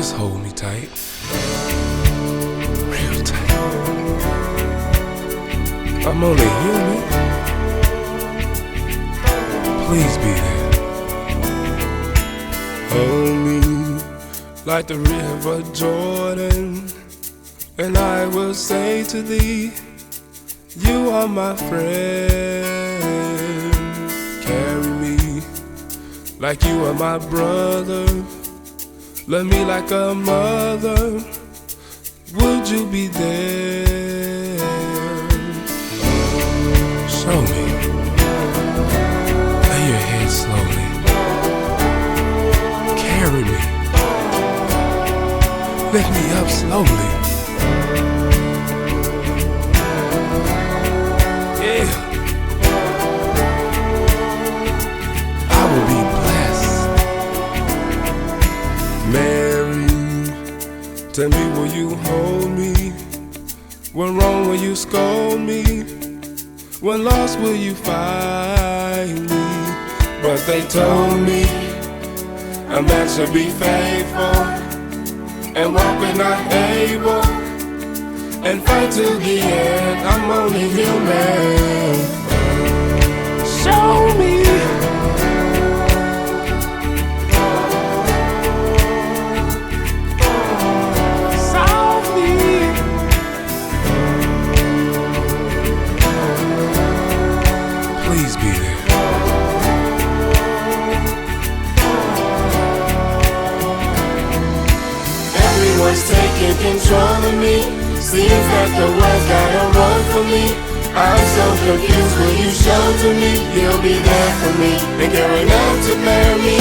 Just hold me tight, real tight. I'm only human. Please be there. Hold me like the river Jordan, and I will say to thee, you are my friend. Carry me like you are my brother. Love me like a mother. Would you be there? Show me. Lay your head slowly. Carry me. Lift me up slowly. Yeah. I will be blessed. Mary, tell me, will you hold me? When wrong, will you scold me? When lost, will you find me? But they told me a man should be faithful and walk when not able, and fight to the end. I'm only human. Show me. Please be there. Everyone's taking control of me. Seems like the world's got a run for me. I'm so confused. Will you show to me? You'll be there for me and care enough to bear me.